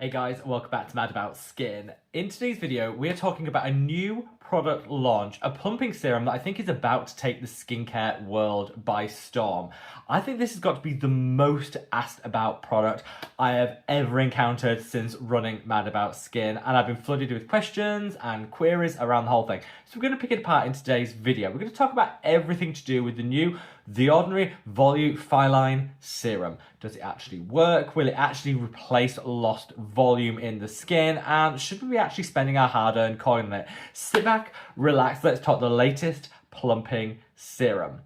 Hey guys, welcome back to Mad About Skin. In today's video, we're talking about a new product launch, a plumping serum that I think is about to take the skincare world by storm. I think this has got to be the most asked about product I have ever encountered since running Mad About Skin, and I've been flooded with questions and queries around the whole thing. So we're going to pick it apart in today's video. We're going to talk about everything to do with the Ordinary Volufiline serum. Does it actually work? Will it actually replace lost volume in the skin? And should we be actually spending our hard-earned coin on it? Sit back, relax, let's talk the latest plumping serum.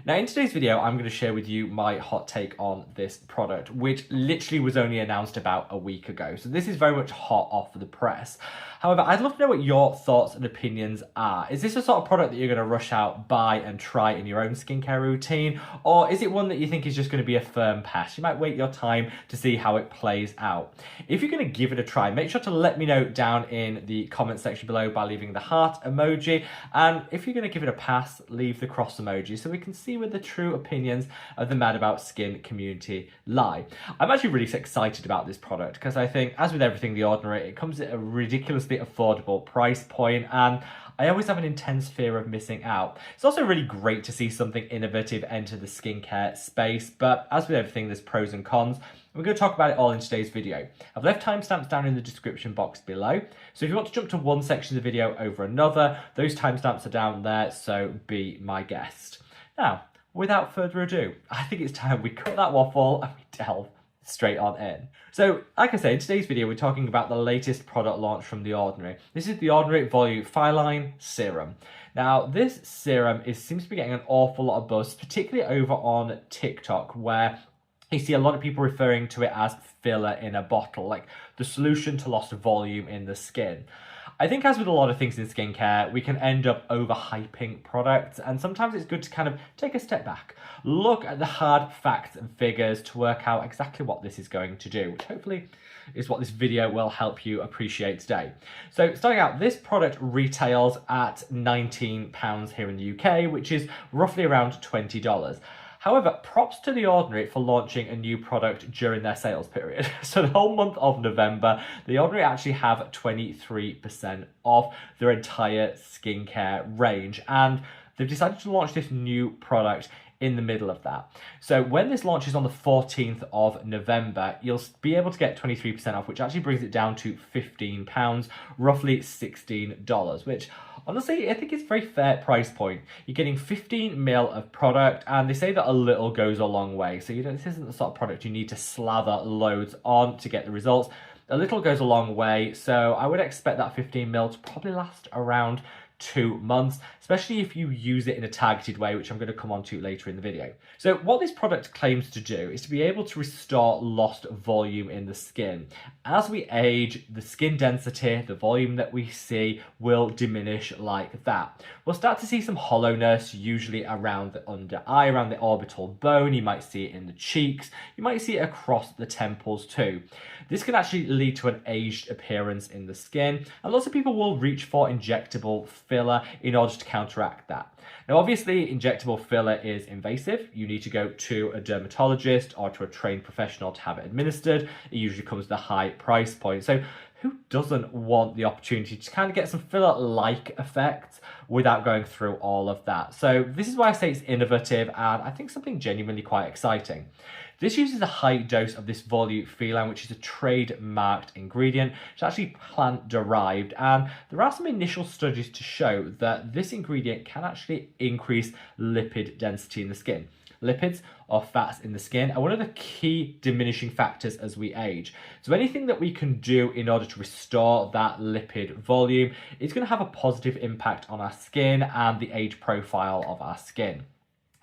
Now, in today's video, I'm going to share with you my hot take on this product, which literally was only announced about a week ago. So this is very much hot off the press. However, I'd love to know what your thoughts and opinions are. Is this a sort of product that you're going to rush out, buy and try in your own skincare routine? Or is it one that you think is just going to be a firm pass? You might wait your time to see how it plays out. If you're going to give it a try, make sure to let me know down in the comment section below by leaving the heart emoji. And if you're going to give it a pass, leave the cross emoji so we can see where the true opinions of the Mad About Skin community lie. I'm actually really excited about this product because I think, as with everything The Ordinary, it comes at a ridiculously affordable price point, and I always have an intense fear of missing out. It's also really great to see something innovative enter the skincare space, but as with everything, there's pros and cons. We're going to talk about it all in today's video. I've left timestamps down in the description box below, so if you want to jump to one section of the video over another, those timestamps are down there, so be my guest. Now, without further ado, I think it's time we cut that waffle and we delve straight on in. So, like I said, in today's video, we're talking about the latest product launch from The Ordinary. This is the Ordinary Volufiline serum. Now, this serum seems to be getting an awful lot of buzz, particularly over on TikTok, where you see a lot of people referring to it as filler in a bottle, like the solution to lost volume in the skin. I think, as with a lot of things in skincare, we can end up overhyping products, and sometimes it's good to kind of take a step back, look at the hard facts and figures to work out exactly what this is going to do, which hopefully is what this video will help you appreciate today. So, starting out, this product retails at £19 here in the UK, which is roughly around $20. However, props to The Ordinary for launching a new product during their sales period. So the whole month of November, The Ordinary actually have 23% off their entire skincare range. And they've decided to launch this new product in the middle of that. So when this launches on the 14th of November, you'll be able to get 23% off, which actually brings it down to £15, roughly $16, which honestly, I think it's a very fair price point. You're getting 15ml of product, and they say that a little goes a long way. So this isn't the sort of product you need to slather loads on to get the results. A little goes a long way, so I would expect that 15ml to probably last around 2 months, especially if you use it in a targeted way, which I'm going to come on to later in the video. So what this product claims to do is to be able to restore lost volume in the skin. As we age, the skin density, the volume that we see, will diminish like that. We'll start to see some hollowness, usually around the under eye, around the orbital bone. You might see it in the cheeks. You might see it across the temples too. This can actually lead to an aged appearance in the skin, and lots of people will reach for injectable filler in order to counteract that. Now, obviously, injectable filler is invasive. You need to go to a dermatologist or to a trained professional to have it administered. It usually comes with a high price point. So who doesn't want the opportunity to kind of get some filler-like effects without going through all of that? So this is why I say it's innovative, and I think something genuinely quite exciting. This uses a high dose of this Volufiline, which is a trade-marked ingredient. It's actually plant-derived, and there are some initial studies to show that this ingredient can actually increase lipid density in the skin. Lipids, or fats in the skin, are one of the key diminishing factors as we age. So anything that we can do in order to restore that lipid volume is going to have a positive impact on our skin and the age profile of our skin.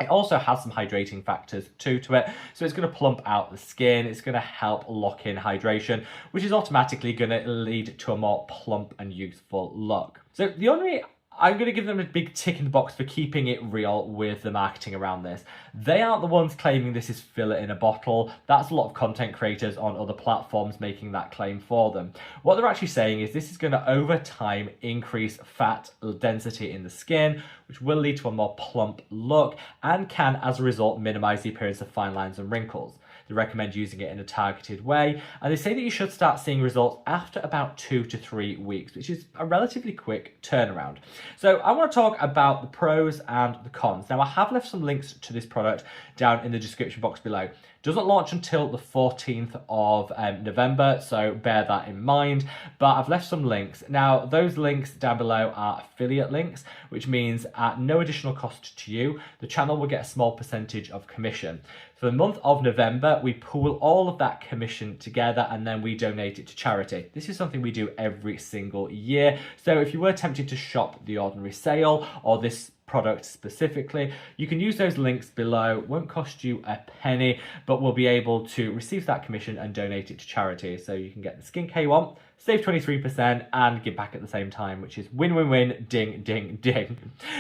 It also has some hydrating factors too to it, so it's going to plump out the skin, it's going to help lock in hydration, which is automatically going to lead to a more plump and youthful look. So the only I'm going to give them a big tick in the box for keeping it real with the marketing around this. They aren't the ones claiming this is filler in a bottle. That's a lot of content creators on other platforms making that claim for them. What they're actually saying is this is going to, over time, increase fat density in the skin, which will lead to a more plump look and can, as a result, minimize the appearance of fine lines and wrinkles. They recommend using it in a targeted way, and they say that you should start seeing results after about 2 to 3 weeks, which is a relatively quick turnaround. So I want to talk about the pros and the cons. Now, I have left some links to this product down in the description box below. Doesn't launch until the 14th of November, so bear that in mind, but I've left some links. Now, those links down below are affiliate links, which means at no additional cost to you, the channel will get a small percentage of commission. For the month of November, we pool all of that commission together and then we donate it to charity. This is something we do every single year. So if you were tempted to shop the Ordinary sale or this product specifically, you can use those links below. It won't cost you a penny, but we'll be able to receive that commission and donate it to charity. So you can get the skincare you want, save 23% and give back at the same time, which is win-win-win, ding, ding, ding.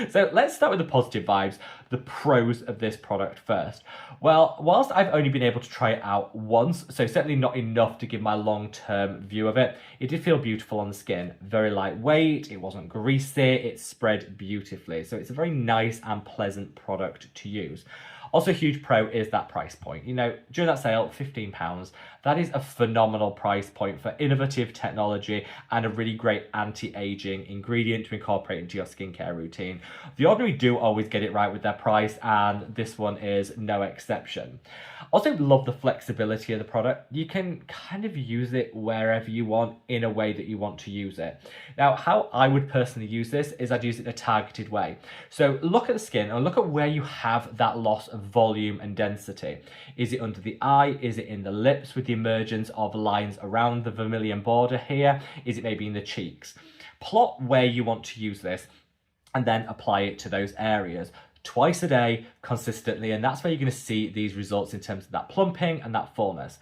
So let's start with the positive vibes, the pros of this product first. Well, whilst I've only been able to try it out once, so certainly not enough to give my long-term view of it, it did feel beautiful on the skin. Very lightweight, it wasn't greasy, it spread beautifully. So it's a very nice and pleasant product to use. Also, a huge pro is that price point. You know, during that sale, £15, that is a phenomenal price point for innovative technology and a really great anti-aging ingredient to incorporate into your skincare routine. The Ordinary do always get it right with their price, and this one is no exception. Also, love the flexibility of the product. You can kind of use it wherever you want in a way that you want to use it. Now, how I would personally use this is I'd use it in a targeted way. So look at the skin and look at where you have that loss of volume and density. Is it under the eye? Is it in the lips with the emergence of lines around the vermilion border here? Is it maybe in the cheeks? Plot where you want to use this and then apply it to those areas twice a day consistently, and that's where you're going to see these results in terms of that plumping and that fullness.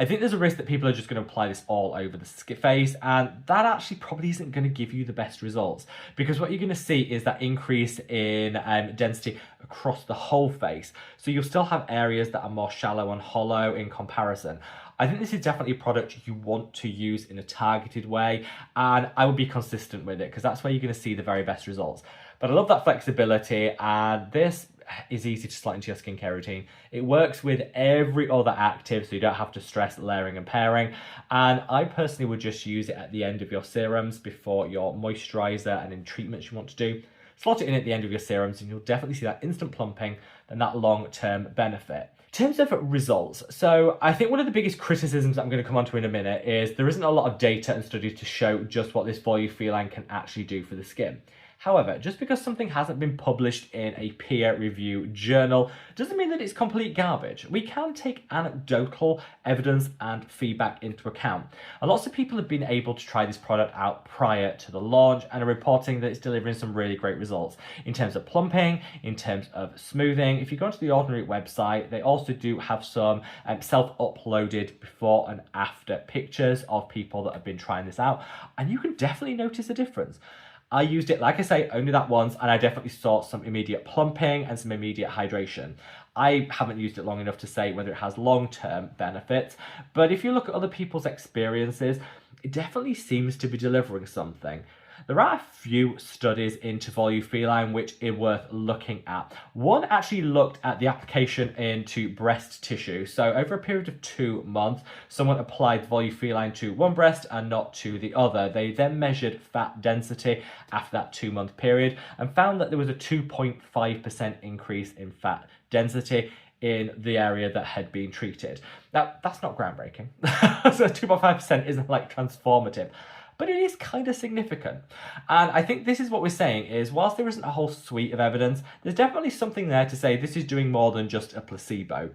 I think there's a risk that people are just going to apply this all over the face, and that actually probably isn't going to give you the best results, because what you're going to see is that increase in density across the whole face. So you'll still have areas that are more shallow and hollow in comparison. I think this is definitely a product you want to use in a targeted way, and I would be consistent with it because that's where you're going to see the very best results. But I love that flexibility, and this is easy to slot into your skincare routine. It works with every other active, so you don't have to stress layering and pairing. And I personally would just use it at the end of your serums before your moisturizer and in treatments you want to do. Slot it in at the end of your serums and you'll definitely see that instant plumping and that long-term benefit. In terms of results, so I think one of the biggest criticisms I'm going to come on to in a minute is there isn't a lot of data and studies to show just what this Volufiline can actually do for the skin. However, just because something hasn't been published in a peer-reviewed journal doesn't mean that it's complete garbage. We can take anecdotal evidence and feedback into account. And lots of people have been able to try this product out prior to the launch and are reporting that it's delivering some really great results in terms of plumping, in terms of smoothing. If you go onto the Ordinary website, they also do have some self-uploaded before and after pictures of people that have been trying this out, and you can definitely notice a difference. I used it, like I say, only that once, and I definitely saw some immediate plumping and some immediate hydration. I haven't used it long enough to say whether it has long-term benefits, but if you look at other people's experiences, it definitely seems to be delivering something. There are a few studies into Volufiline which are worth looking at. One actually looked at the application into breast tissue. So over a period of 2 months, someone applied Volufiline to one breast and not to the other. They then measured fat density after that 2-month period and found that there was a 2.5% increase in fat density in the area that had been treated. Now, that's not groundbreaking. So 2.5% isn't like transformative, but it is kind of significant. And I think this is what we're saying is, whilst there isn't a whole suite of evidence, there's definitely something there to say this is doing more than just a placebo.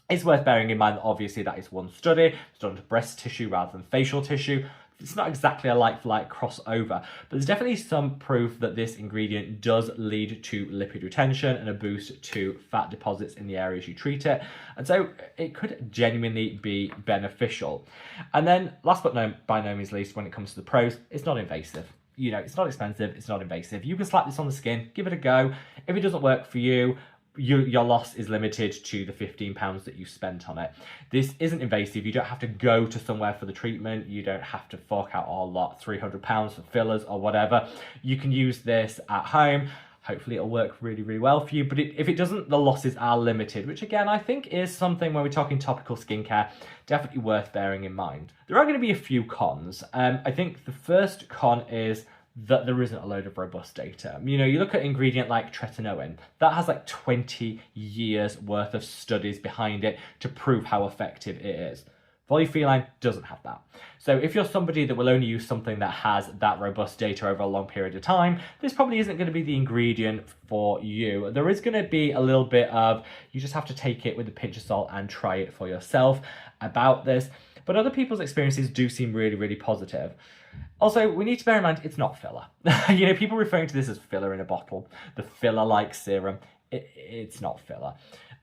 It's worth bearing in mind that obviously that is one study, it's done to breast tissue rather than facial tissue. It's not exactly a like-for-like crossover, but there's definitely some proof that this ingredient does lead to lipid retention and a boost to fat deposits in the areas you treat it. And so it could genuinely be beneficial. And then last but by no means least, when it comes to the pros, it's not invasive. You know, it's not expensive, it's not invasive. You can slap this on the skin, give it a go. If it doesn't work for you, your loss is limited to the £15 that you spent on it. This isn't invasive. You don't have to go to somewhere for the treatment. You don't have to fork out a lot, £300 for fillers or whatever. You can use this at home hopefully it'll work really, really well for you. But if it doesn't, the losses are limited, which again, I think is something when we're talking topical skincare, definitely worth bearing in mind. There are going to be a few cons. I think the first con is that there isn't a load of robust data. You know, you look at an ingredient like tretinoin, that has like 20 years worth of studies behind it to prove how effective it is. Volufiline doesn't have that. So if you're somebody that will only use something that has that robust data over a long period of time, this probably isn't going to be the ingredient for you. There is going to be a little bit of, you just have to take it with a pinch of salt and try it for yourself about this. But other people's experiences do seem really, really positive. Also, we need to bear in mind, it's not filler. You know, people referring to this as filler in a bottle, the filler-like serum, it's not filler.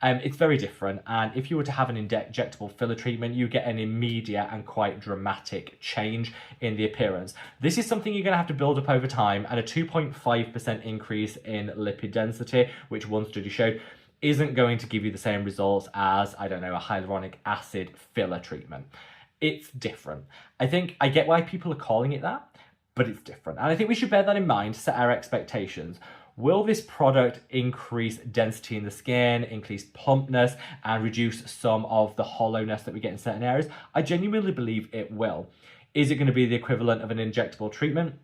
It's very different, and if you were to have an injectable filler treatment, you get an immediate and quite dramatic change in the appearance. This is something you're going to have to build up over time, and a 2.5% increase in lipid density, which one study showed, isn't going to give you the same results as, I don't know, a hyaluronic acid filler treatment. It's different. I think I get why people are calling it that, but it's different. And I think we should bear that in mind, set our expectations. Will this product increase density in the skin, increase plumpness, and reduce some of the hollowness that we get in certain areas? I genuinely believe it will. Is it going to be the equivalent of an injectable treatment?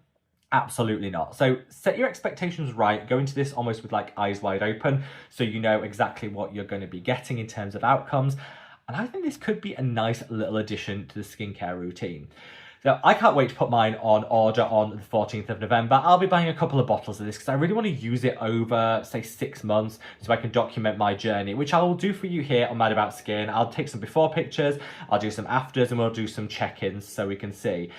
Absolutely not. So set your expectations right. Go into this almost with like eyes wide open so you know exactly what you're going to be getting in terms of outcomes. And I think this could be a nice little addition to the skincare routine. So I can't wait to put mine on order on the 14th of November. I'll be buying a couple of bottles of this because I really want to use it over, say, 6 months so I can document my journey, which I will do for you here on Mad About Skin. I'll take some before pictures, I'll do some afters, and we'll do some check-ins so we can see.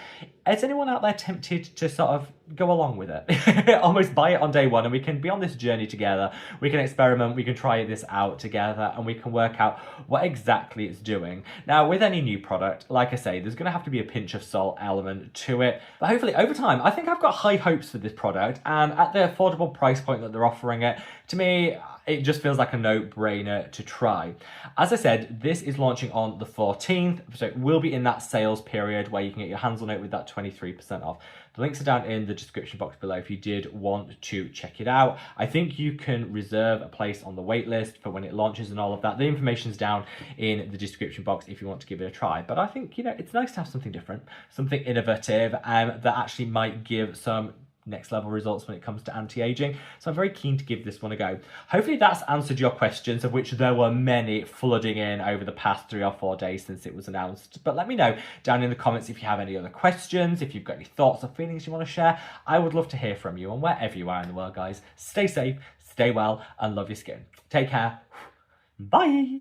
Is anyone out there tempted to sort of go along with it? Almost buy it on day one and we can be on this journey together. We can experiment, we can try this out together, and we can work out what exactly it's doing. Now, with any new product, like I say, there's going to have to be a pinch of salt element to it. But hopefully over time, I think I've got high hopes for this product, and at the affordable price point that they're offering it, to me, it just feels like a no-brainer to try. As I said, this is launching on the 14th, so it will be in that sales period where you can get your hands on it with that 23% off. The links are down in the description box below if you did want to check it out. I think you can reserve a place on the wait list for when it launches and all of that. The information's down in the description box if you want to give it a try. But I think, you know, it's nice to have something different, something innovative, that actually might give some next level results when it comes to anti-aging. So I'm very keen to give this one a go. Hopefully that's answered your questions, of which there were many flooding in over the past 3 or 4 days since it was announced. But let me know down in the comments if you have any other questions, if you've got any thoughts or feelings you want to share. I would love to hear from you. And wherever you are in the world, guys, stay safe, stay well, and love your skin. Take care. Bye.